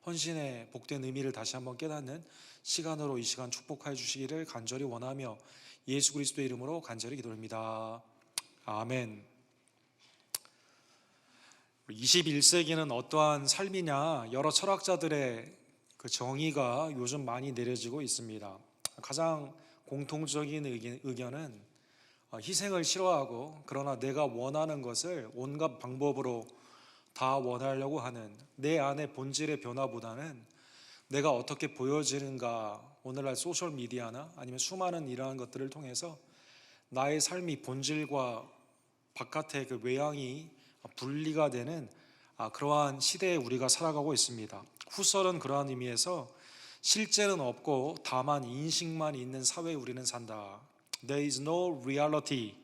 헌신의 복된 의미를 다시 한번 깨닫는 시간으로 이 시간 축복하여 주시기를 간절히 원하며 예수 그리스도의 이름으로 간절히 기도합니다. 아멘. 21세기는 어떠한 삶이냐, 여러 철학자들의 그 정의가 요즘 많이 내려지고 있습니다. 가장 공통적인 의견은 희생을 싫어하고 그러나 내가 원하는 것을 온갖 방법으로 다 원하려고 하는 내 안의 본질의 변화보다는 내가 어떻게 보여지는가, 오늘날 소셜미디어나 아니면 수많은 이러한 것들을 통해서 나의 삶이 본질과 바깥의 그 외향이 분리가 되는 그러한 시대에 우리가 살아가고 있습니다. 후설은 그러한 의미에서 실제는 없고 다만 인식만 있는 사회에 우리는 산다. There is no reality,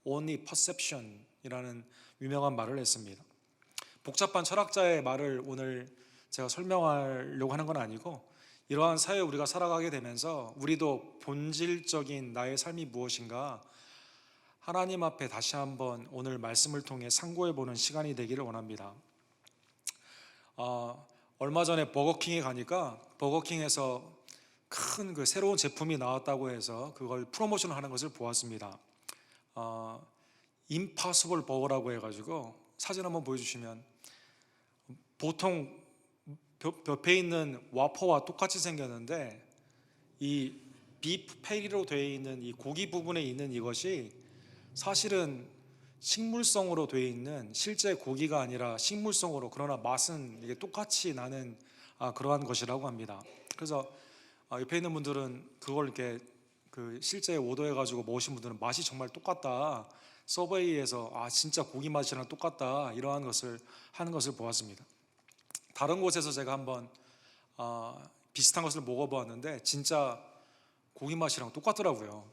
only perception 이라는 유명한 말을 했습니다. 복잡한 철학자의 말을 오늘 제가 설명하려고 하는 건 아니고, 이러한 사회에 우리가 살아가게 되면서 우리도 본질적인 나의 삶이 무엇인가 하나님 앞에 다시 한번 오늘 말씀을 통해 상고해보는 시간이 되기를 원합니다. 얼마 전에 버거킹에 가니까 버거킹에서 큰 그 새로운 제품이 나왔다고 해서 그걸 프로모션을 하는 것을 보았습니다. 임파서블 버거라고 해가지고 사진 한번 보여주시면, 보통 옆에 있는 와퍼와 똑같이 생겼는데 이 비프 페리로 되어 있는 이 고기 부분에 있는 이것이 사실은 식물성으로 되어 있는 실제 고기가 아니라 식물성으로, 그러나 맛은 이게 똑같이 나는 그러한 것이라고 합니다. 그래서 옆에 있는 분들은 그걸 이렇게 그 실제 오더해 가지고 먹으신 분들은 맛이 정말 똑같다, 서베이에서 진짜 고기 맛이랑 똑같다 이러한 것을 하는 것을 보았습니다. 다른 곳에서 제가 한번 비슷한 것을 먹어보았는데 진짜 고기 맛이랑 똑같더라고요.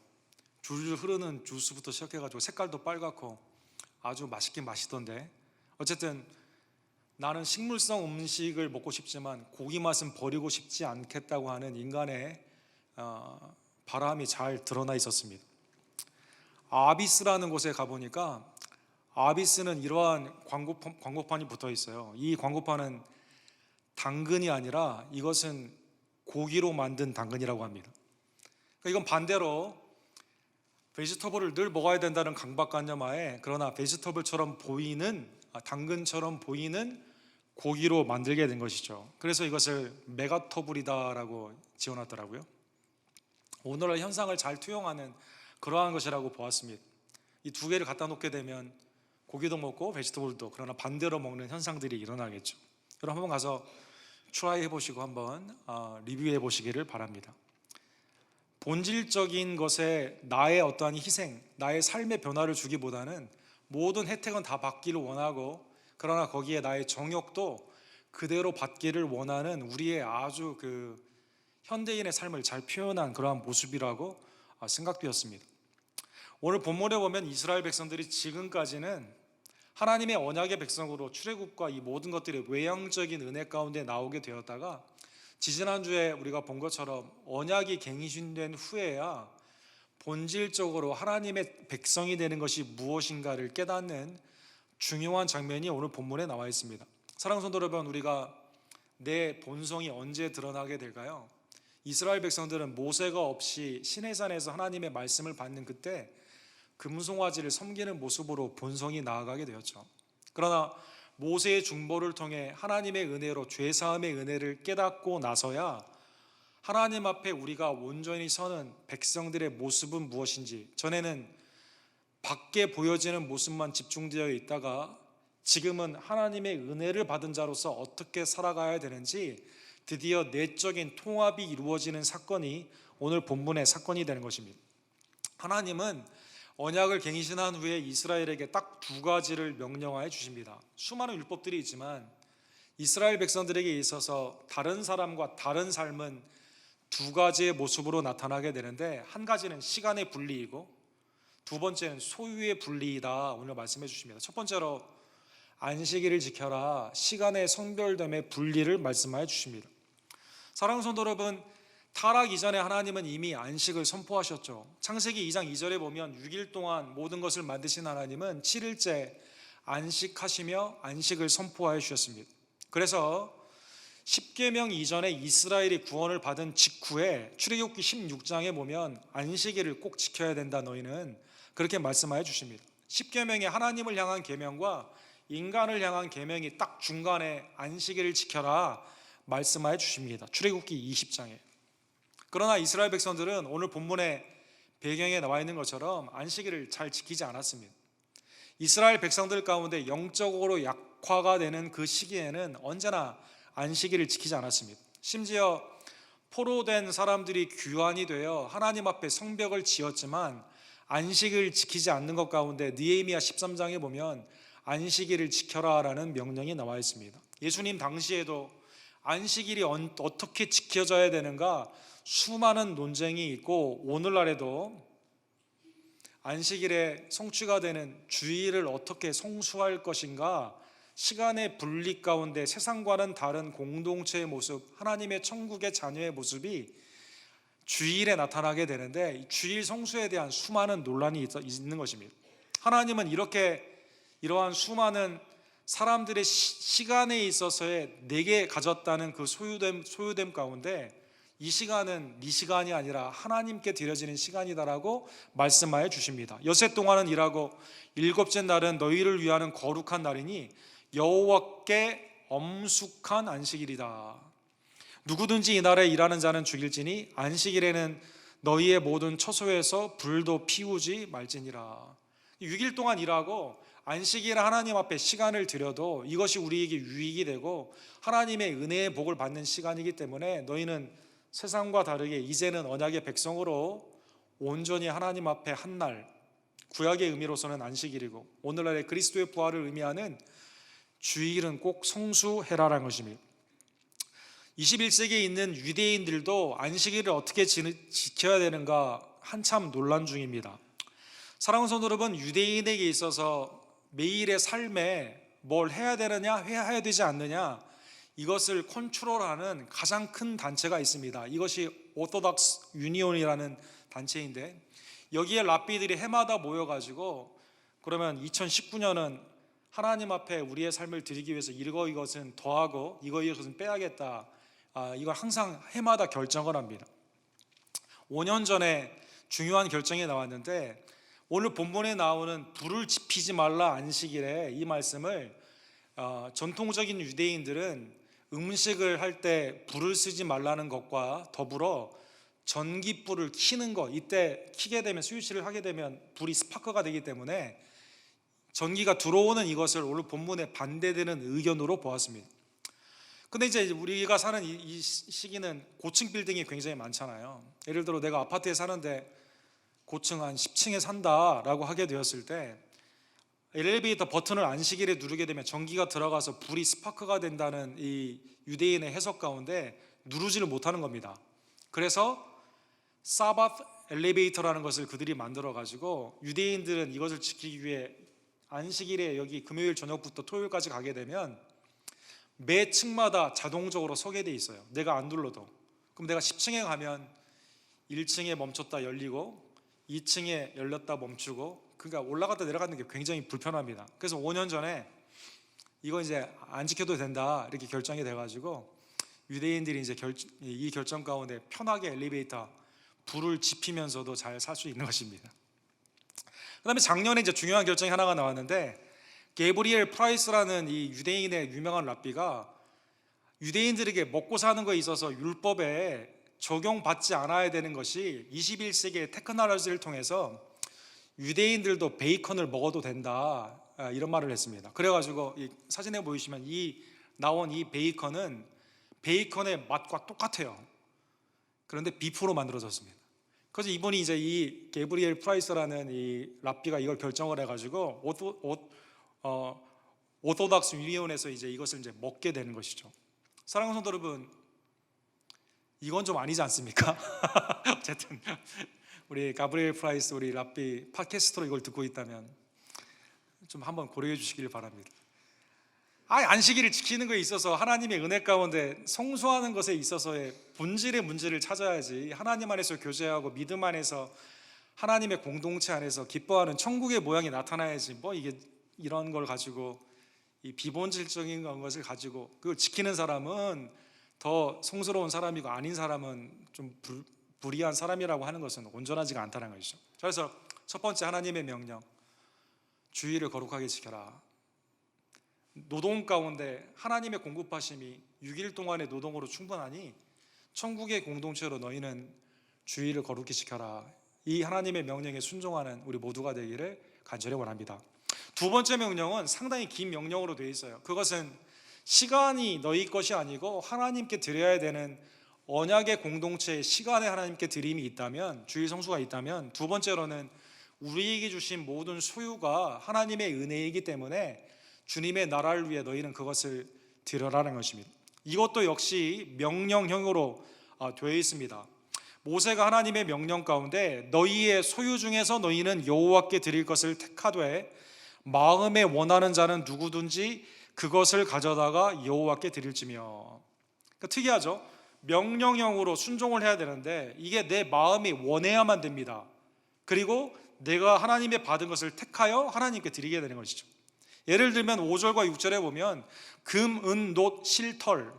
줄줄 흐르는 주스부터 시작해가지고 색깔도 빨갛고 아주 맛있긴 맛있던데, 어쨌든 나는 식물성 음식을 먹고 싶지만 고기 맛은 버리고 싶지 않겠다고 하는 인간의 바람이 잘 드러나 있었습니다. 아비스라는 곳에 가보니까 아비스는 이러한 광고판이 붙어 있어요. 이 광고판은 당근이 아니라 이것은 고기로 만든 당근이라고 합니다. 그러니까 이건 반대로 베지터블을 늘 먹어야 된다는 강박관념하에, 그러나 베지터블처럼 보이는, 당근처럼 보이는 고기로 만들게 된 것이죠. 그래서 이것을 메가터블이다라고 지어놨더라고요. 오늘날 현상을 잘 투영하는 그러한 것이라고 보았습니다. 이 두 개를 갖다 놓게 되면 고기도 먹고 베지터블도, 그러나 반대로 먹는 현상들이 일어나겠죠. 그럼 한번 가서 트라이 해보시고 한번 리뷰해 보시기를 바랍니다. 본질적인 것에 나의 어떠한 희생, 나의 삶의 변화를 주기보다는 모든 혜택은 다 받기를 원하고, 그러나 거기에 나의 정욕도 그대로 받기를 원하는 우리의 아주 그 현대인의 삶을 잘 표현한 그러한 모습이라고 생각되었습니다. 오늘 본문에 보면 이스라엘 백성들이 지금까지는 하나님의 언약의 백성으로 출애굽과 이 모든 것들이 외향적인 은혜 가운데 나오게 되었다가, 지지난주에 우리가 본 것처럼 언약이 갱신된 후에야 본질적으로 하나님의 백성이 되는 것이 무엇인가를 깨닫는 중요한 장면이 오늘 본문에 나와 있습니다. 사랑하는 성도 여러분, 우리가 내 본성이 언제 드러나게 될까요? 이스라엘 백성들은 모세가 없이 시내산에서 하나님의 말씀을 받는 그때 금송아지를 섬기는 모습으로 본성이 나아가게 되었죠. 그러나 모세의 중보를 통해 하나님의 은혜로 죄사함의 은혜를 깨닫고 나서야 하나님 앞에 우리가 온전히 서는 백성들의 모습은 무엇인지, 전에는 밖에 보여지는 모습만 집중되어 있다가 지금은 하나님의 은혜를 받은 자로서 어떻게 살아가야 되는지 드디어 내적인 통합이 이루어지는 사건이 오늘 본문의 사건이 되는 것입니다. 하나님은 언약을 갱신한 후에 이스라엘에게 딱 두 가지를 명령하여 주십니다. 수많은 율법들이 있지만 이스라엘 백성들에게 있어서 다른 사람과 다른 삶은 두 가지의 모습으로 나타나게 되는데, 한 가지는 시간의 분리이고 두 번째는 소유의 분리이다 오늘 말씀해 주십니다. 첫 번째로 안식일을 지켜라, 시간의 성별됨의 분리를 말씀하여 주십니다. 사랑하는 성도 여러분, 타락 이전에 하나님은 이미 안식을 선포하셨죠. 창세기 2장 2절에 보면 6일 동안 모든 것을 만드신 하나님은 7일째 안식하시며 안식을 선포하여 주셨습니다. 그래서 십계명 이전에 이스라엘이 구원을 받은 직후에 출애굽기 16장에 보면 안식일을 꼭 지켜야 된다 너희는, 그렇게 말씀하여 주십니다. 십계명의 하나님을 향한 계명과 인간을 향한 계명이 딱 중간에 안식일을 지켜라 말씀하여 주십니다. 출애굽기 20장에. 그러나 이스라엘 백성들은 오늘 본문의 배경에 나와 있는 것처럼 안식일을 잘 지키지 않았습니다. 이스라엘 백성들 가운데 영적으로 약화가 되는 그 시기에는 언제나 안식일을 지키지 않았습니다. 심지어 포로된 사람들이 귀환이 되어 하나님 앞에 성벽을 지었지만 안식을 지키지 않는 것 가운데 느헤미야 13장에 보면 안식일을 지켜라라는 명령이 나와 있습니다. 예수님 당시에도 안식일이 어떻게 지켜져야 되는가 수많은 논쟁이 있고, 오늘날에도 안식일에 성취가 되는 주일을 어떻게 성수할 것인가, 시간의 분리 가운데 세상과는 다른 공동체의 모습, 하나님의 천국의 자녀의 모습이 주일에 나타나게 되는데, 이 주일 성수에 대한 수많은 논란이 있는 것입니다. 하나님은 이러한 수많은 사람들의 시간에 있어서의 내게 가졌다는 그 소유됨 가운데 이 시간은 네 시간이 아니라 하나님께 드려지는 시간이다라고 말씀하여 주십니다. 엿새 동안은 일하고 일곱째 날은 너희를 위하는 거룩한 날이니 여호와께 엄숙한 안식일이다. 누구든지 이날에 일하는 자는 죽일지니 안식일에는 너희의 모든 처소에서 불도 피우지 말지니라. 6일 동안 일하고 안식일에 하나님 앞에 시간을 드려도 이것이 우리에게 유익이 되고 하나님의 은혜의 복을 받는 시간이기 때문에 너희는 세상과 다르게 이제는 언약의 백성으로 온전히 하나님 앞에 한 날, 구약의 의미로서는 안식일이고 오늘날의 그리스도의 부활을 의미하는 주일은 꼭 성수해라라는 것입니다. 21세기에 있는 유대인들도 안식일을 어떻게 지켜야 되는가 한참 논란 중입니다. 사랑하는 성도 여러분, 유대인에게 있어서 매일의 삶에 뭘 해야 되느냐, 해야 되지 않느냐, 이것을 컨트롤하는 가장 큰 단체가 있습니다. 이것이 오토독스 유니온이라는 단체인데, 여기에 랍비들이 해마다 모여가지고 그러면 2019년은 하나님 앞에 우리의 삶을 드리기 위해서 이것은 더하고 이것은 빼야겠다, 이걸 항상 해마다 결정을 합니다. 5년 전에 중요한 결정이 나왔는데, 오늘 본문에 나오는 불을 지피지 말라 안식일에 이 말씀을 전통적인 유대인들은 음식을 할 때 불을 쓰지 말라는 것과 더불어 전기불을 켜는 것, 이때 켜게 되면, 스위치를 하게 되면 불이 스파크가 되기 때문에 전기가 들어오는 이것을 오늘 본문에 반대되는 의견으로 보았습니다. 근데 이제 우리가 사는 이 시기는 고층 빌딩이 굉장히 많잖아요. 예를 들어 내가 아파트에 사는데 고층 한 10층에 산다라고 하게 되었을 때 엘리베이터 버튼을 안식일에 누르게 되면 전기가 들어가서 불이 스파크가 된다는 이 유대인의 해석 가운데 누르지를 못하는 겁니다. 그래서 사바트 엘리베이터라는 것을 그들이 만들어 가지고 유대인들은 이것을 지키기 위해 안식일에 여기 금요일 저녁부터 토요일까지 가게 되면 매 층마다 자동적으로 서게 돼 있어요. 내가 안 눌러도. 그럼 내가 10층에 가면 1층에 멈췄다 열리고 2층에 열렸다 멈추고, 그러니까 올라갔다 내려가는 게 굉장히 불편합니다. 그래서 5년 전에 이거 이제 안 지켜도 된다 이렇게 결정이 돼가지고 유대인들이 이제 이 결정 가운데 편하게 엘리베이터 불을 지피면서도 잘 살 수 있는 것입니다. 그다음에 작년에 이제 중요한 결정이 하나가 나왔는데, 게브리엘 프라이스라는 이 유대인의 유명한 랍비가 유대인들에게 먹고 사는 거에 있어서 율법에 적용받지 않아야 되는 것이 21세기의 테크놀로지를 통해서 유대인들도 베이컨을 먹어도 된다, 이런 말을 했습니다. 그래가지고 이 사진에 보이시면 나온 이 베이컨은 베이컨의 맛과 똑같아요. 그런데 비프로 만들어졌습니다. 그래서 이분이 이제 이 게브리엘 프라이스라는 이 랍비가 이걸 결정을 해가지고 오토독스 유니온에서 이제 이것을 이제 먹게 되는 것이죠. 사랑하는 성도 여러분, 이건 좀 아니지 않습니까? 어쨌든 우리 가브리엘 프라이스 우리 랍비 팟캐스트로 이걸 듣고 있다면 좀 한번 고려해 주시길 바랍니다. 안식일을 지키는 것에 있어서 하나님의 은혜 가운데 성수하는 것에 있어서의 본질의 문제를 찾아야지, 하나님 안에서 교제하고 믿음 안에서 하나님의 공동체 안에서 기뻐하는 천국의 모양이 나타나야지, 뭐 이게 이런 걸 가지고 이 비본질적인 것을 가지고 그걸 지키는 사람은 더 성스러운 사람이고 아닌 사람은 좀 불의한 사람이라고 하는 것은 온전하지가 않다는 것이죠. 그래서 첫 번째 하나님의 명령, 주의를 거룩하게 지켜라. 노동 가운데 하나님의 공급하심이 6일 동안의 노동으로 충분하니 천국의 공동체로 너희는 주의를 거룩히 지켜라. 이 하나님의 명령에 순종하는 우리 모두가 되기를 간절히 원합니다. 두 번째 명령은 상당히 긴 명령으로 되어 있어요. 그것은 시간이 너희 것이 아니고 하나님께 드려야 되는 언약의 공동체의 시간에 하나님께 드림이 있다면, 주의 성수가 있다면, 두 번째로는 우리에게 주신 모든 소유가 하나님의 은혜이기 때문에 주님의 나라를 위해 너희는 그것을 드려라는 것입니다. 이것도 역시 명령형으로 되어 있습니다. 모세가 하나님의 명령 가운데 너희의 소유 중에서 너희는 여호와께 드릴 것을 택하되 마음에 원하는 자는 누구든지 그것을 가져다가 여호와께 드릴지며. 그러니까 특이하죠. 명령형으로 순종을 해야 되는데 이게 내 마음이 원해야만 됩니다. 그리고 내가 하나님의 받은 것을 택하여 하나님께 드리게 되는 것이죠. 예를 들면 5절과 6절에 보면 금, 은, 놋, 실, 털,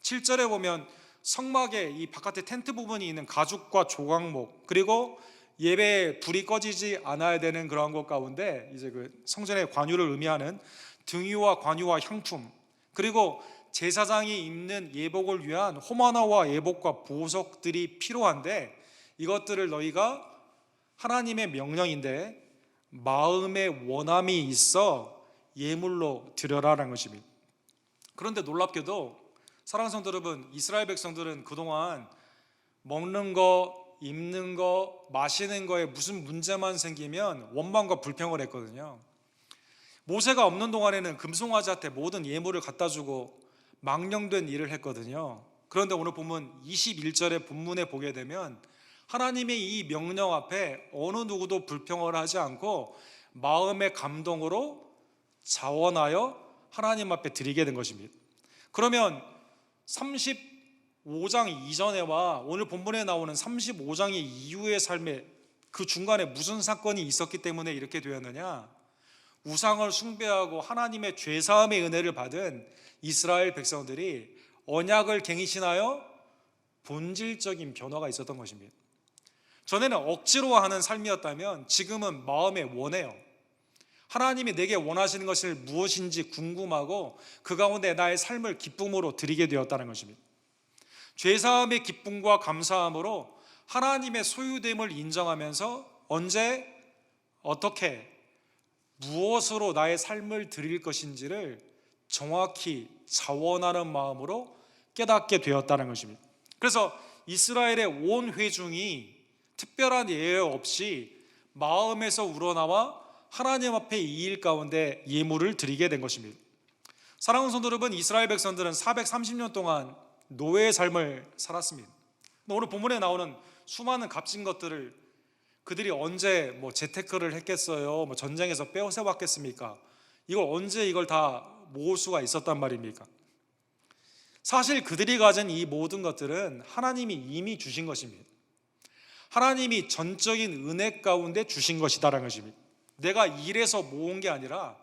7절에 보면 성막의 이 바깥에 텐트 부분이 있는 가죽과 조각목, 그리고 예배에 불이 꺼지지 않아야 되는 그러한 것 가운데 이제 그 성전의 관유를 의미하는 등유와 관유와 향품, 그리고 제사장이 입는 예복을 위한 호마나와 예복과 보석들이 필요한데 이것들을 너희가 하나님의 명령인데 마음의 원함이 있어 예물로 드려라라는 것입니다. 그런데 놀랍게도 사랑하는 성도 여러분, 이스라엘 백성들은 그동안 먹는 거, 입는 거, 마시는 거에 무슨 문제만 생기면 원망과 불평을 했거든요. 모세가 없는 동안에는 금송아지한테 모든 예물을 갖다 주고 망령된 일을 했거든요. 그런데 오늘 본문 21절의 본문에 보게 되면 하나님의 이 명령 앞에 어느 누구도 불평을 하지 않고 마음의 감동으로 자원하여 하나님 앞에 드리게 된 것입니다. 그러면 35장 이전에와 오늘 본문에 나오는 35장의 이후의 삶에 그 중간에 무슨 사건이 있었기 때문에 이렇게 되었느냐? 우상을 숭배하고 하나님의 죄사함의 은혜를 받은 이스라엘 백성들이 언약을 갱신하여 본질적인 변화가 있었던 것입니다. 전에는 억지로 하는 삶이었다면 지금은 마음에 원해요. 하나님이 내게 원하시는 것을 무엇인지 궁금하고 그 가운데 나의 삶을 기쁨으로 드리게 되었다는 것입니다. 죄사함의 기쁨과 감사함으로 하나님의 소유됨을 인정하면서 언제, 어떻게, 무엇으로 나의 삶을 드릴 것인지를 정확히 자원하는 마음으로 깨닫게 되었다는 것입니다. 그래서 이스라엘의 온 회중이 특별한 예외 없이 마음에서 우러나와 하나님 앞에 이 일 가운데 예물을 드리게 된 것입니다. 사랑하는 성도 여러분, 이스라엘 백성들은 430년 동안 노예의 삶을 살았습니다. 오늘 본문에 나오는 수많은 값진 것들을 그들이 언제 재테크를 했겠어요? 전쟁에서 빼앗아 왔겠습니까? 이걸 언제 이걸 다 모을 수가 있었단 말입니까? 사실 그들이 가진 이 모든 것들은 하나님이 이미 주신 것입니다. 하나님이 전적인 은혜 가운데 주신 것이다라는 것입니다. 내가 일해서 모은 게 아니라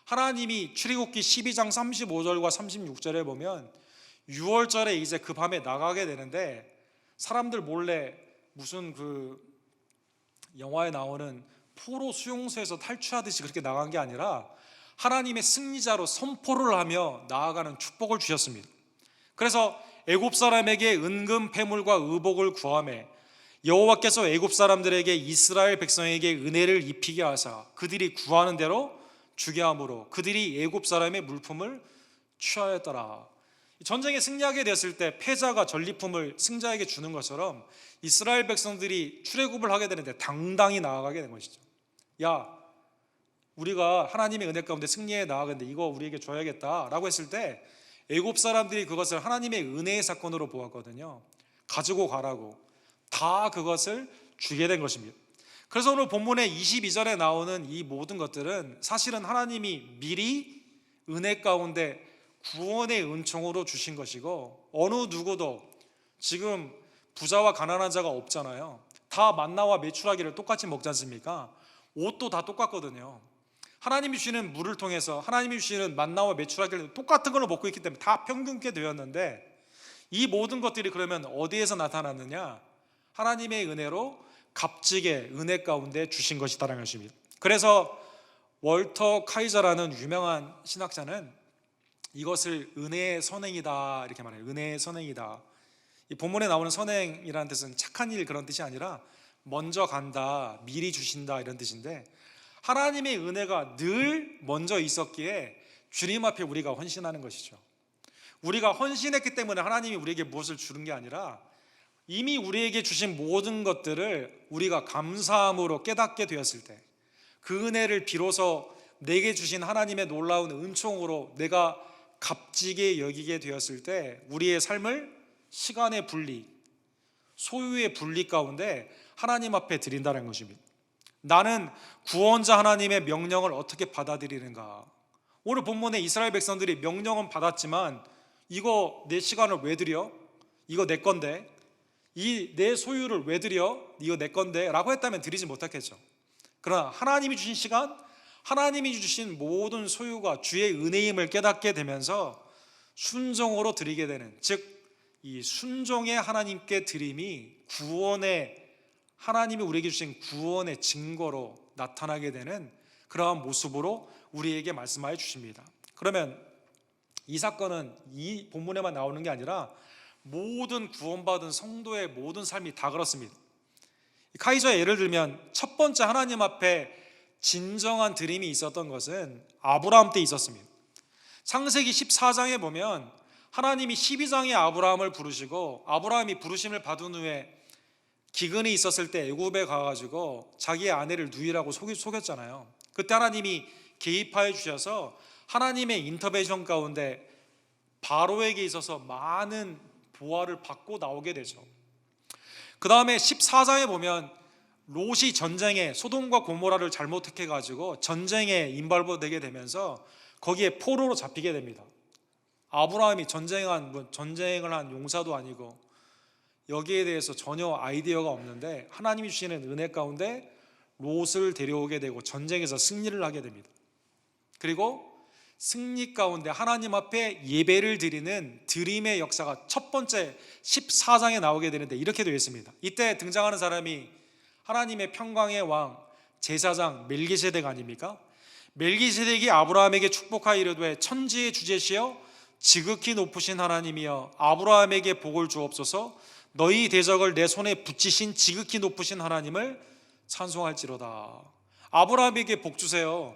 하나님이 출애굽기 12장 35절과 36절에 보면 6월절에 이제 그 밤에 나가게 되는데 사람들 몰래 무슨 그 영화에 나오는 포로 수용소에서 탈출하듯이 그렇게 나간 게 아니라 하나님의 승리자로 선포를 하며 나아가는 축복을 주셨습니다. 그래서 애굽 사람에게 은금 패물과 의복을 구하매 여호와께서 애굽 사람들에게 이스라엘 백성에게 은혜를 입히게 하사 그들이 구하는 대로 주게 함으로 그들이 애굽 사람의 물품을 취하였더라. 전쟁에 승리하게 됐을 때 패자가 전리품을 승자에게 주는 것처럼 이스라엘 백성들이 출애굽을 하게 되는데 당당히 나아가게 된 것이죠. 야, 우리가 하나님의 은혜 가운데 승리해 나아가는데 이거 우리에게 줘야겠다라고 했을 때 애굽 사람들이 그것을 하나님의 은혜의 사건으로 보았거든요. 가지고 가라고 다 그것을 주게 된 것입니다. 그래서 오늘 본문의 22절에 나오는 이 모든 것들은 사실은 하나님이 미리 은혜 가운데 구원의 은총으로 주신 것이고 어느 누구도 지금 부자와 가난한 자가 없잖아요. 다 만나와 메추라기를 똑같이 먹지 않습니까? 옷도 다 똑같거든요. 하나님이 주시는 물을 통해서 하나님이 주시는 만나와 메추라기를 똑같은 걸로 먹고 있기 때문에 다 평균께 되었는데 이 모든 것들이 그러면 어디에서 나타났느냐? 하나님의 은혜로 값지게 은혜 가운데 주신 것이다라는 것입니다. 그래서 월터 카이저라는 유명한 신학자는 이것을 은혜의 선행이다 이렇게 말해요. 은혜의 선행이다. 이 본문에 나오는 선행이라는 뜻은 착한 일 그런 뜻이 아니라 먼저 간다, 미리 주신다 이런 뜻인데, 하나님의 은혜가 늘 먼저 있었기에 주님 앞에 우리가 헌신하는 것이죠. 우리가 헌신했기 때문에 하나님이 우리에게 무엇을 주는 게 아니라 이미 우리에게 주신 모든 것들을 우리가 감사함으로 깨닫게 되었을 때, 그 은혜를 비로소 내게 주신 하나님의 놀라운 은총으로 내가 값지게 여기게 되었을 때, 우리의 삶을 시간의 분리, 소유의 분리 가운데 하나님 앞에 드린다는 것입니다. 나는 구원자 하나님의 명령을 어떻게 받아들이는가? 오늘 본문에 이스라엘 백성들이 명령은 받았지만 이거 내 시간을 왜 드려? 이거 내 건데. 이 내 소유를 왜 드려? 이거 내 건데 라고 했다면 드리지 못했겠죠. 그러나 하나님이 주신 시간, 하나님이 주신 모든 소유가 주의 은혜임을 깨닫게 되면서 순종으로 드리게 되는, 즉 이 순종의 하나님께 드림이 구원의, 하나님이 우리에게 주신 구원의 증거로 나타나게 되는 그러한 모습으로 우리에게 말씀하여 주십니다. 그러면 이 사건은 이 본문에만 나오는 게 아니라 모든 구원받은 성도의 모든 삶이 다 그렇습니다. 카이저의 예를 들면 첫 번째 하나님 앞에 진정한 드림이 있었던 것은 아브라함 때 있었습니다. 창세기 14장에 보면 하나님이 12장에 아브라함을 부르시고, 아브라함이 부르심을 받은 후에 기근이 있었을 때 애굽에 가가지고 자기의 아내를 누이라고 속였잖아요. 그때 하나님이 개입하여 주셔서 하나님의 인터벤션 가운데 바로에게 있어서 많은 보화를 받고 나오게 되죠. 그 다음에 14장에 보면 롯이 전쟁에, 소돔과 고모라를 잘못 택해가지고 전쟁에 인발부되게 되면서 거기에 포로로 잡히게 됩니다. 아브라함이 전쟁을 한 용사도 아니고 여기에 대해서 전혀 아이디어가 없는데 하나님이 주시는 은혜 가운데 롯을 데려오게 되고 전쟁에서 승리를 하게 됩니다. 그리고 승리 가운데 하나님 앞에 예배를 드리는 드림의 역사가 첫 번째 14장에 나오게 되는데 이렇게 되어 있습니다. 이때 등장하는 사람이 하나님의 평강의 왕 제사장 멜기세덱 아닙니까? 멜기세덱이 아브라함에게 축복하여 이르되 천지의 주제시여 지극히 높으신 하나님이여 아브라함에게 복을 주옵소서. 너희 대적을 내 손에 붙이신 지극히 높으신 하나님을 찬송할지로다. 아브라함에게 복 주세요.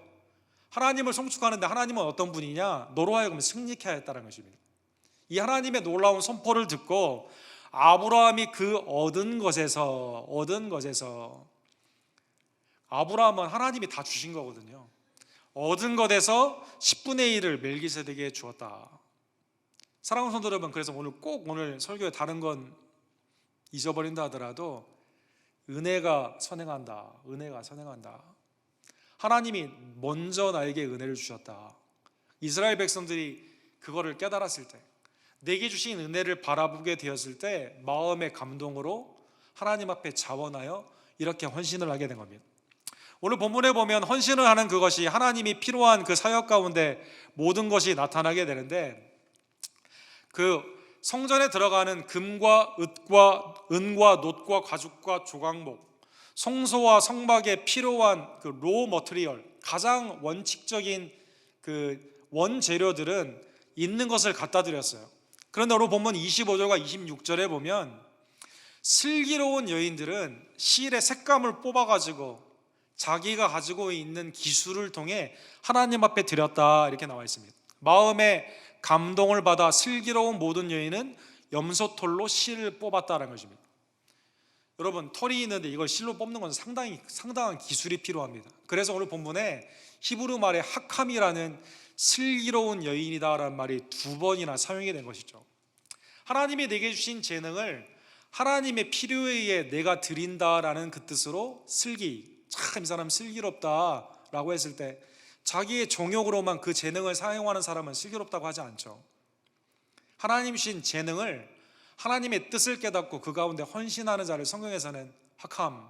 하나님을 송축하는데 하나님은 어떤 분이냐? 너로 하여금 승리케 하였다는 것입니다. 이 하나님의 놀라운 선포를 듣고 아브라함이 그 얻은 것에서 아브라함은 하나님이 다 주신 거거든요. 얻은 것에서 10분의 1을 멜기세덱에게 주었다. 사랑하는 성도 여러분, 그래서 오늘 설교에 다른 건 잊어버린다 하더라도 은혜가 선행한다. 하나님이 먼저 나에게 은혜를 주셨다. 이스라엘 백성들이 그거를 깨달았을 때, 내게 주신 은혜를 바라보게 되었을 때 마음의 감동으로 하나님 앞에 자원하여 이렇게 헌신을 하게 된 겁니다. 오늘 본문에 보면 헌신을 하는 그것이 하나님이 필요한 그 사역 가운데 모든 것이 나타나게 되는데, 그 성전에 들어가는 금과 은과 놋과 가죽과 조각목, 성소와 성막에 필요한 그 로 머티리얼, 가장 원칙적인 그 원재료들은 있는 것을 갖다 드렸어요. 그런데 오늘 본문 25절과 26절에 보면 슬기로운 여인들은 실의 색감을 뽑아가지고 자기가 가지고 있는 기술을 통해 하나님 앞에 드렸다 이렇게 나와 있습니다. 마음에 감동을 받아 슬기로운 모든 여인은 염소털로 실을 뽑았다는 것입니다. 여러분, 털이 있는데 이걸 실로 뽑는 건 상당한 기술이 필요합니다. 그래서 오늘 본문에 히브리 말의 하캄이라는 슬기로운 여인이다라는 말이 2번이나 사용이 된 것이죠. 하나님이 내게 주신 재능을 하나님의 필요에 의해 내가 드린다라는 그 뜻으로 슬기, 참 이 사람 슬기롭다라고 했을 때 자기의 정욕으로만 그 재능을 사용하는 사람은 슬기롭다고 하지 않죠. 하나님이 주신 재능을 하나님의 뜻을 깨닫고 그 가운데 헌신하는 자를 성경에서는 하캄,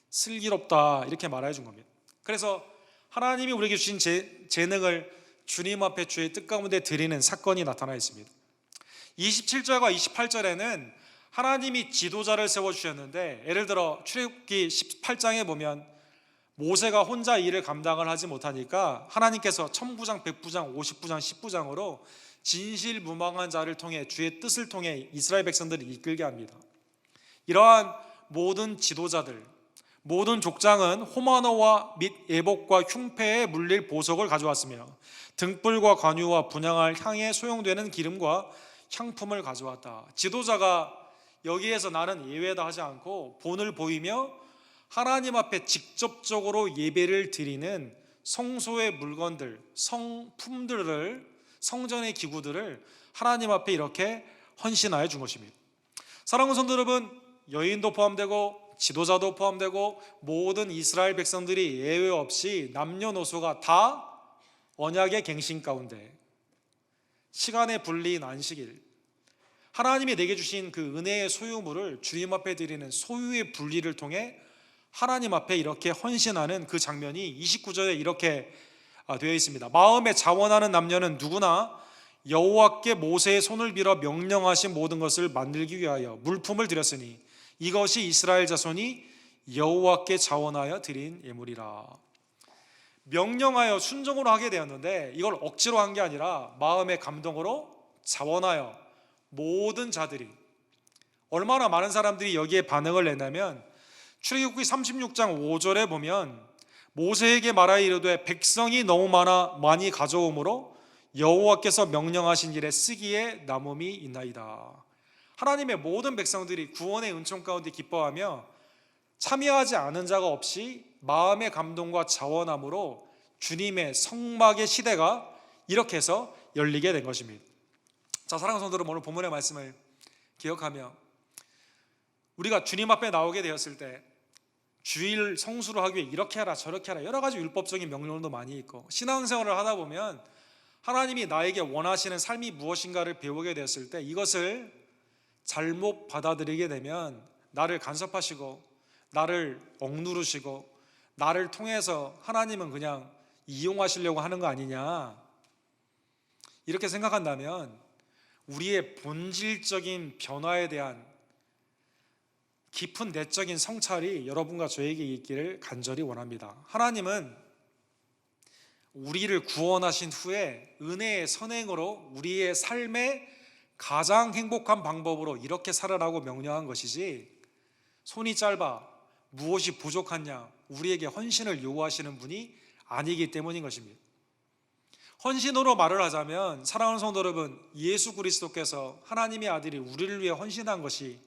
슬기롭다 이렇게 말해 준 겁니다. 그래서 하나님이 우리에게 주신 재능을 주님 앞에 주의 뜻 가운데 드리는 사건이 나타나 있습니다. 27절과 28절에는 하나님이 지도자를 세워주셨는데, 예를 들어 출애굽기 18장에 보면 모세가 혼자 일을 감당을 하지 못하니까 하나님께서 천부장, 백부장, 50부장, 10부장으로 진실무망한 자를 통해 주의 뜻을 통해 이스라엘 백성들을 이끌게 합니다. 이러한 모든 지도자들, 모든 족장은 호마노와 및 예복과 흉패에 물릴 보석을 가져왔으며 등불과 관유와 분향할 향에 소용되는 기름과 향품을 가져왔다. 지도자가 여기에서 나는 예외다 하지 않고 본을 보이며 하나님 앞에 직접적으로 예배를 드리는 성소의 물건들, 성품들을, 성전의 기구들을 하나님 앞에 이렇게 헌신하여 준 것입니다. 사랑하는 성도 여러분, 여인도 포함되고 지도자도 포함되고 모든 이스라엘 백성들이 예외 없이 남녀노소가 다 언약의 갱신 가운데 시간의 분리인 안식일, 하나님이 내게 주신 그 은혜의 소유물을 주님 앞에 드리는 소유의 분리를 통해 하나님 앞에 이렇게 헌신하는 그 장면이 29절에 이렇게 되어 있습니다. 마음에 자원하는 남녀는 누구나 여호와께 모세의 손을 빌어 명령하신 모든 것을 만들기 위하여 물품을 드렸으니 이것이 이스라엘 자손이 여호와께 자원하여 드린 예물이라. 명령하여 순종으로 하게 되었는데 이걸 억지로 한 게 아니라 마음의 감동으로 자원하여 모든 자들이, 얼마나 많은 사람들이 여기에 반응을 냈냐면 출애굽기 36장 5절에 보면 모세에게 말하여 이르되 백성이 너무 많이 가져오므로 여호와께서 명령하신 일에 쓰기에 남음이 있나이다. 하나님의 모든 백성들이 구원의 은총 가운데 기뻐하며 참여하지 않은 자가 없이 마음의 감동과 자원함으로 주님의 성막의 시대가 이렇게 해서 열리게 된 것입니다. 자, 사랑하는 성도들, 오늘 본문의 말씀을 기억하며 우리가 주님 앞에 나오게 되었을 때 주일 성수를 하기 위해 이렇게 하라 저렇게 하라 여러 가지 율법적인 명령도 많이 있고, 신앙생활을 하다 보면 하나님이 나에게 원하시는 삶이 무엇인가를 배우게 되었을 때 이것을 잘못 받아들이게 되면 나를 간섭하시고 나를 억누르시고 나를 통해서 하나님은 그냥 이용하시려고 하는 거 아니냐, 이렇게 생각한다면 우리의 본질적인 변화에 대한 깊은 내적인 성찰이 여러분과 저에게 있기를 간절히 원합니다. 하나님은 우리를 구원하신 후에 은혜의 선행으로 우리의 삶의 가장 행복한 방법으로 이렇게 살아라고 명령한 것이지, 손이 짧아 무엇이 부족하냐 우리에게 헌신을 요구하시는 분이 아니기 때문인 것입니다. 헌신으로 말을 하자면 사랑하는 성도 여러분, 예수 그리스도께서 하나님의 아들이 우리를 위해 헌신한 것이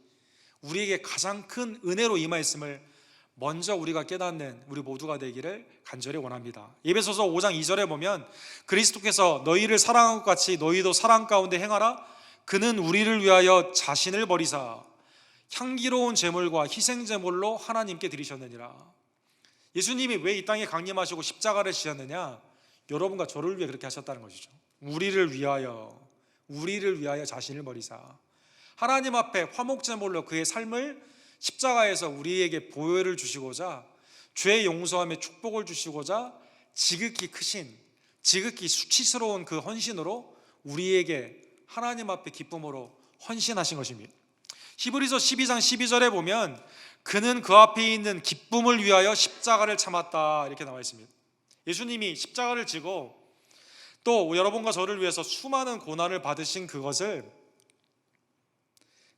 우리에게 가장 큰 은혜로 임하였음을 먼저 우리가 깨닫는 우리 모두가 되기를 간절히 원합니다. 에베소서 5장 2절에 보면 그리스도께서 너희를 사랑한 것 같이 너희도 사랑 가운데 행하라. 그는 우리를 위하여 자신을 버리사 향기로운 제물과 희생 제물로 하나님께 드리셨느니라. 예수님이 왜 이 땅에 강림하시고 십자가를 지셨느냐? 여러분과 저를 위해 그렇게 하셨다는 것이죠. 우리를 위하여 자신을 버리사 하나님 앞에 화목제물로 그의 삶을 십자가에서 우리에게 보혈을 주시고자, 죄의 용서함의 축복을 주시고자 지극히 크신, 지극히 수치스러운 그 헌신으로 우리에게 하나님 앞에 기쁨으로 헌신하신 것입니다. 히브리서 12장 12절에 보면 그는 그 앞에 있는 기쁨을 위하여 십자가를 참았다 이렇게 나와 있습니다. 예수님이 십자가를 지고 또 여러분과 저를 위해서 수많은 고난을 받으신 그것을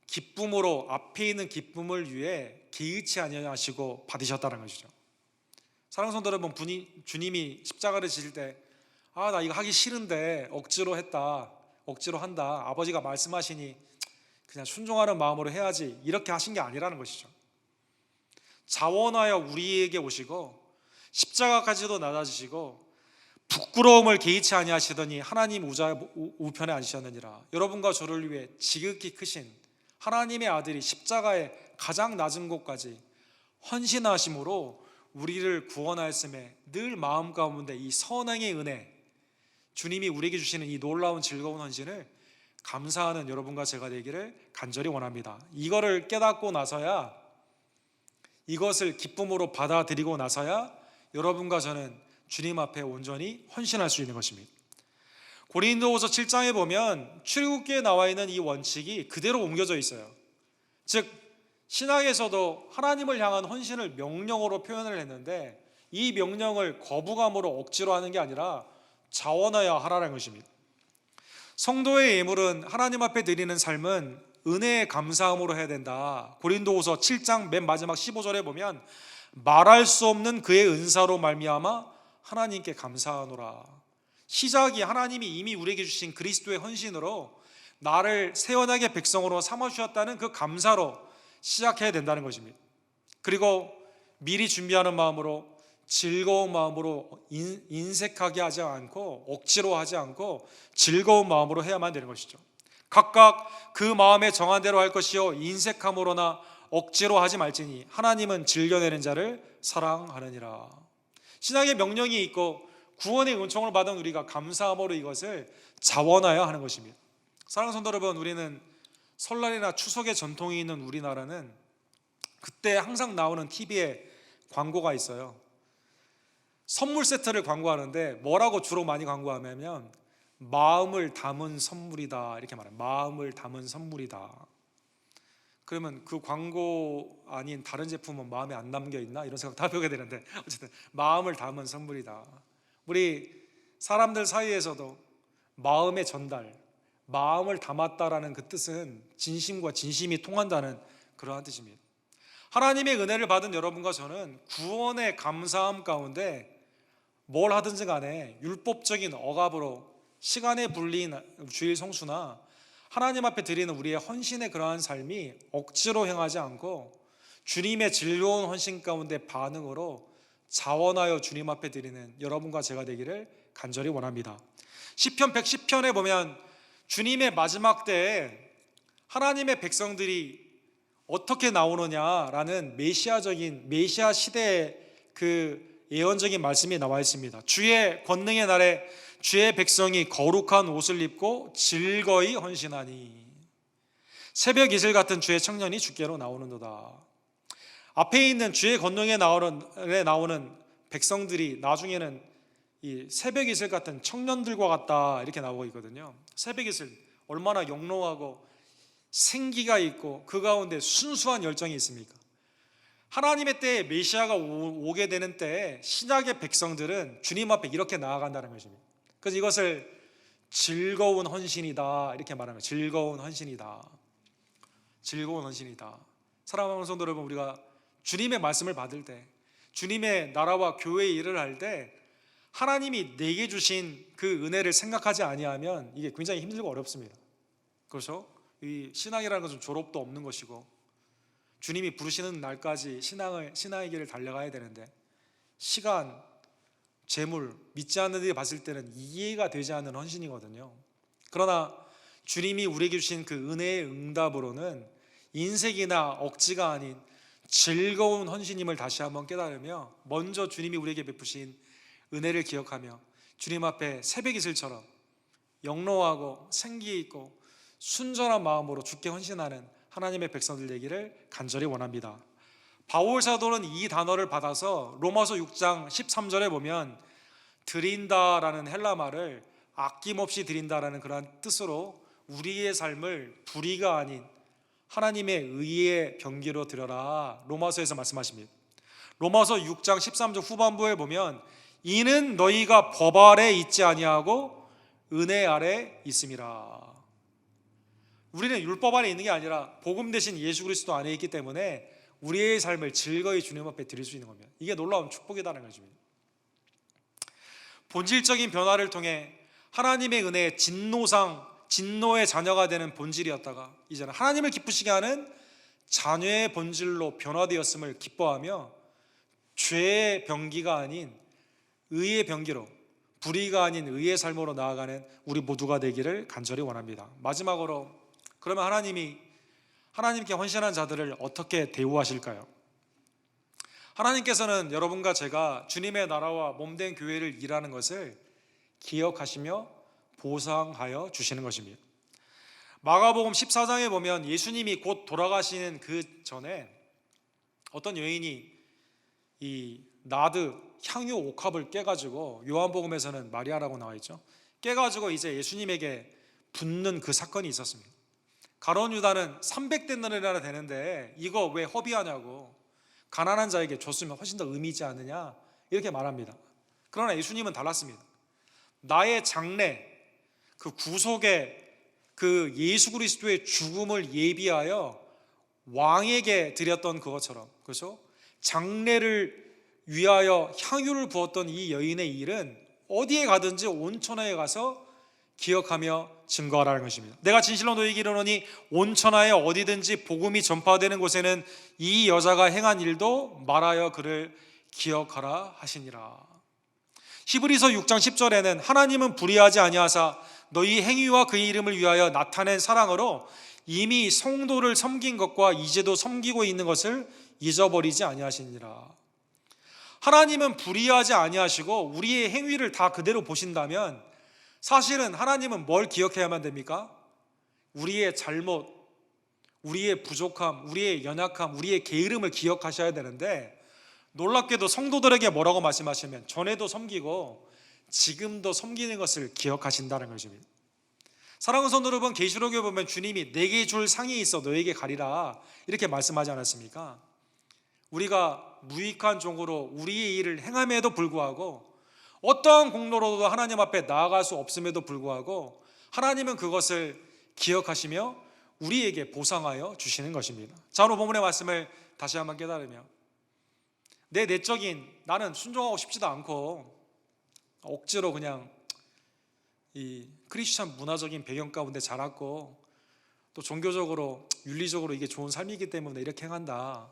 기쁨으로, 앞에 있는 기쁨을 위해 개의치 아니하시고 받으셨다는 것이죠. 사랑하는 성도 여러분, 주님이 십자가를 지실 때 나 이거 하기 싫은데 억지로 한다, 아버지가 말씀하시니 그냥 순종하는 마음으로 해야지, 이렇게 하신 게 아니라는 것이죠. 자원하여 우리에게 오시고 십자가까지도 낮아지시고 부끄러움을 개의치 아니하시더니 하나님 우편에 앉으셨느니라. 여러분과 저를 위해 지극히 크신 하나님의 아들이 십자가의 가장 낮은 곳까지 헌신하심으로 우리를 구원하였음에 늘 마음 가운데 이 선행의 은혜, 주님이 우리에게 주시는 이 놀라운 즐거운 헌신을 감사하는 여러분과 제가 되기를 간절히 원합니다. 이거를 깨닫고 나서야, 이것을 기쁨으로 받아들이고 나서야 여러분과 저는 주님 앞에 온전히 헌신할 수 있는 것입니다. 고린도후서 7장에 보면 출애굽기에 나와 있는 이 원칙이 그대로 옮겨져 있어요. 즉 신학에서도 하나님을 향한 헌신을 명령으로 표현을 했는데 이 명령을 거부감으로 억지로 하는 게 아니라 자원하여 하라는 것입니다. 성도의 예물은 하나님 앞에 드리는 삶은 은혜에 감사함으로 해야 된다. 고린도후서 7장 맨 마지막 15절에 보면 말할 수 없는 그의 은사로 말미암아 하나님께 감사하노라. 시작이 하나님이 이미 우리에게 주신 그리스도의 헌신으로 나를 새 언약의 백성으로 삼아주셨다는 그 감사로 시작해야 된다는 것입니다. 그리고 미리 준비하는 마음으로 즐거운 마음으로 인색하게 하지 않고 억지로 하지 않고 즐거운 마음으로 해야만 되는 것이죠. 각각 그 마음에 정한 대로 할 것이요 인색함으로나 억지로 하지 말지니 하나님은 즐겨내는 자를 사랑하느니라. 신앙의 명령이 있고 구원의 은총을 받은 우리가 감사함으로 이것을 자원하여 하는 것입니다. 사랑하는 성도 여러분, 우리는 설날이나 추석에 전통이 있는 우리나라는 그때 항상 나오는 TV에 광고가 있어요. 선물 세트를 광고하는데 뭐라고 주로 많이 광고하냐면 마음을 담은 선물이다 이렇게 말해요. 마음을 담은 선물이다. 그러면 그 광고 아닌 다른 제품은 마음에 안 담겨 있나 이런 생각 다 해보게 되는데 어쨌든 마음을 담은 선물이다. 우리 사람들 사이에서도 마음의 전달, 마음을 담았다라는 그 뜻은 진심과 진심이 통한다는 그러한 뜻입니다. 하나님의 은혜를 받은 여러분과 저는 구원의 감사함 가운데 뭘 하든지 간에 율법적인 억압으로 시간에 불린 주일 성수나 하나님 앞에 드리는 우리의 헌신의 그러한 삶이 억지로 행하지 않고 주님의 즐거운 헌신 가운데 반응으로 자원하여 주님 앞에 드리는 여러분과 제가 되기를 간절히 원합니다. 시편 110편에 보면 주님의 마지막 때에 하나님의 백성들이 어떻게 나오느냐라는 메시아 시대의 그 예언적인 말씀이 나와 있습니다. 주의 권능의 날에 주의 백성이 거룩한 옷을 입고 즐거이 헌신하니 새벽 이슬 같은 주의 청년이 주께로 나오는도다. 앞에 있는 주의 권능에 나오는 백성들이 나중에는 이 새벽 이슬 같은 청년들과 같다 이렇게 나오고 있거든요. 새벽 이슬 얼마나 영롱하고 생기가 있고 그 가운데 순수한 열정이 있습니까? 하나님의 때에 메시아가 오게 되는 때에 신약의 백성들은 주님 앞에 이렇게 나아간다는 것입니다. 그래서 이것을 즐거운 헌신이다 이렇게 말하는 거예요. 즐거운 헌신이다. 즐거운 헌신이다. 사랑하는 성도 여러분, 우리가 주님의 말씀을 받을 때 주님의 나라와 교회의 일을 할 때 하나님이 내게 주신 그 은혜를 생각하지 아니하면 이게 굉장히 힘들고 어렵습니다. 그렇죠? 이 신앙이라는 것은 졸업도 없는 것이고 주님이 부르시는 날까지 신앙의 길을 달려가야 되는데 시간, 재물, 믿지 않는 이들이 봤을 때는 이해가 되지 않는 헌신이거든요. 그러나 주님이 우리에게 주신 그 은혜의 응답으로는 인색이나 억지가 아닌 즐거운 헌신임을 다시 한번 깨달으며 먼저 주님이 우리에게 베푸신 은혜를 기억하며 주님 앞에 새벽 이슬처럼 영롱하고 생기 있고 순전한 마음으로 주께 헌신하는 하나님의 백성들 되기를 간절히 원합니다. 바울 사도는 이 단어를 받아서 로마서 6장 13절에 보면 드린다라는 헬라 말을 아낌없이 드린다라는 그러한 뜻으로 우리의 삶을 불의가 아닌 하나님의 의의 병기로 드려라 로마서에서 말씀하십니다. 로마서 6장 13절 후반부에 보면 이는 너희가 법 아래 있지 아니하고 은혜 아래 있음이라. 우리는 율법 안에 있는 게 아니라 복음 대신 예수 그리스도 안에 있기 때문에 우리의 삶을 즐거이 주님 앞에 드릴 수 있는 겁니다. 이게 놀라운 축복이라는 것입니다. 본질적인 변화를 통해 하나님의 은혜의 진노의 자녀가 되는 본질이었다가 이제는 하나님을 기쁘시게 하는 자녀의 본질로 변화되었음을 기뻐하며 죄의 병기가 아닌 의의 병기로, 불의가 아닌 의의 삶으로 나아가는 우리 모두가 되기를 간절히 원합니다. 마지막으로 그러면 하나님께 헌신한 자들을 어떻게 대우하실까요? 하나님께서는 여러분과 제가 주님의 나라와 몸된 교회를 일하는 것을 기억하시며 보상하여 주시는 것입니다. 마가복음 14장에 보면 예수님이 곧 돌아가시는 그 전에 어떤 여인이 이 나드 향유 옥합을 깨가지고 요한복음에서는 마리아라고 나와 있죠. 깨가지고 이제 예수님에게 붙는 그 사건이 있었습니다. 가룟 유다는 300데나리나 되는데 이거 왜 허비하냐고, 가난한 자에게 줬으면 훨씬 더 의미있지 않느냐, 이렇게 말합니다. 그러나 예수님은 달랐습니다. 나의 장래, 그 구속의 그 예수 그리스도의 죽음을 예비하여 왕에게 드렸던 그것처럼, 그렇죠? 장래를 위하여 향유를 부었던 이 여인의 일은 어디에 가든지 온 천하에 가서 기억하며 증거하라는 것입니다. 내가 진실로 너희에게 이르노니 온 천하에 어디든지 복음이 전파되는 곳에는 이 여자가 행한 일도 말하여 그를 기억하라 하시니라. 히브리서 6장 10절에는 하나님은 불의하지 아니하사 너희 행위와 그의 이름을 위하여 나타낸 사랑으로 이미 성도를 섬긴 것과 이제도 섬기고 있는 것을 잊어버리지 아니하시니라. 하나님은 불의하지 아니하시고 우리의 행위를 다 그대로 보신다면 사실은 하나님은 뭘 기억해야만 됩니까? 우리의 잘못, 우리의 부족함, 우리의 연약함, 우리의 게으름을 기억하셔야 되는데, 놀랍게도 성도들에게 뭐라고 말씀하시면 전에도 섬기고 지금도 섬기는 것을 기억하신다는 것입니다. 사랑하는 성도 여러분, 계시록에 보면 주님이 내게 줄 상이 있어 너에게 가리라, 이렇게 말씀하지 않았습니까? 우리가 무익한 종으로 우리의 일을 행함에도 불구하고, 어떠한 공로로도 하나님 앞에 나아갈 수 없음에도 불구하고 하나님은 그것을 기억하시며 우리에게 보상하여 주시는 것입니다. 자, 오늘 본문의 말씀을 다시 한번 깨달으며, 내 내적인 나는 순종하고 싶지도 않고 억지로 그냥 이 크리스천 문화적인 배경 가운데 자랐고 또 종교적으로 윤리적으로 이게 좋은 삶이기 때문에 이렇게 행한다,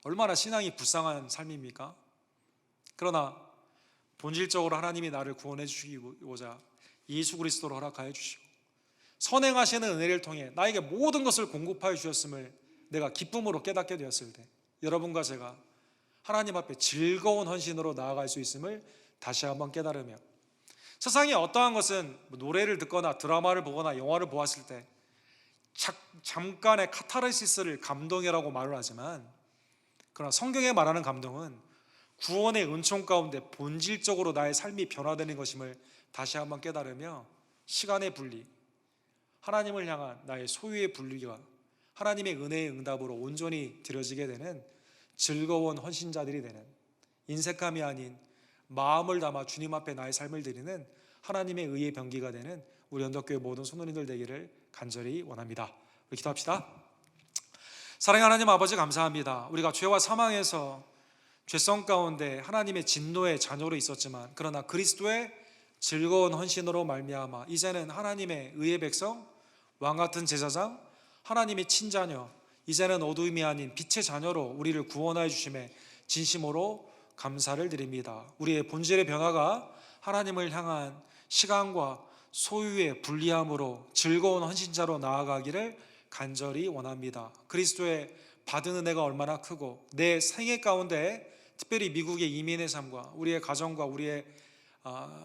얼마나 신앙이 불쌍한 삶입니까? 그러나 본질적으로 하나님이 나를 구원해 주시고자 예수 그리스도로 허락하여 주시고 선행하시는 은혜를 통해 나에게 모든 것을 공급하여 주셨음을 내가 기쁨으로 깨닫게 되었을 때, 여러분과 제가 하나님 앞에 즐거운 헌신으로 나아갈 수 있음을 다시 한번 깨달으며, 세상에 어떠한 것은 노래를 듣거나 드라마를 보거나 영화를 보았을 때 잠깐의 카타르시스를 감동이라고 말을 하지만, 그러나 성경에 말하는 감동은 구원의 은총 가운데 본질적으로 나의 삶이 변화되는 것임을 다시 한번 깨달으며, 시간의 분리, 하나님을 향한 나의 소유의 분리가 하나님의 은혜의 응답으로 온전히 드려지게 되는 즐거운 헌신자들이 되는, 인색함이 아닌 마음을 담아 주님 앞에 나의 삶을 드리는 하나님의 의의 병기가 되는 우리 언덕교회 모든 성도님들 되기를 간절히 원합니다. 우리 기도합시다. 사랑하는 하나님 아버지, 감사합니다. 우리가 죄와 사망에서 죄성 가운데 하나님의 진노의 자녀로 있었지만, 그러나 그리스도의 즐거운 헌신으로 말미암아 이제는 하나님의 의의 백성, 왕같은 제사장, 하나님의 친자녀, 이제는 어두움이 아닌 빛의 자녀로 우리를 구원하여 주심에 진심으로 감사를 드립니다. 우리의 본질의 변화가 하나님을 향한 시간과 소유의 분리함으로 즐거운 헌신자로 나아가기를 간절히 원합니다. 그리스도의 받은 은혜가 얼마나 크고 내 생애 가운데, 특별히 미국의 이민의 삶과 우리의 가정과 우리의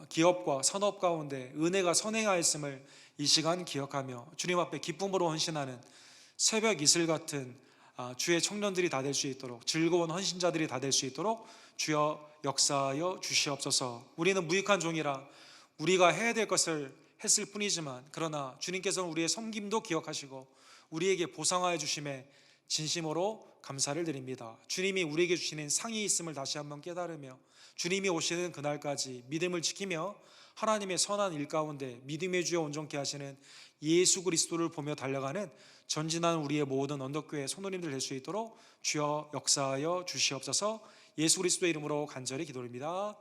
기업과 산업 가운데 은혜가 선행하였음을 이 시간 기억하며 주님 앞에 기쁨으로 헌신하는 새벽 이슬 같은 주의 청년들이 다 될 수 있도록, 즐거운 헌신자들이 다 될 수 있도록 주여 역사하여 주시옵소서. 우리는 무익한 종이라 우리가 해야 될 것을 했을 뿐이지만, 그러나 주님께서는 우리의 섬김도 기억하시고 우리에게 보상하여 주심에 진심으로 감사를 드립니다. 주님이 우리에게 주시는 상이 있음을 다시 한번 깨달으며, 주님이 오시는 그날까지 믿음을 지키며 하나님의 선한 일 가운데 믿음의 주여 온전케 하시는 예수 그리스도를 보며 달려가는 전진한 우리의 모든 언덕교회 성도님들 될 수 있도록 주여 역사하여 주시옵소서. 예수 그리스도의 이름으로 간절히 기도드립니다.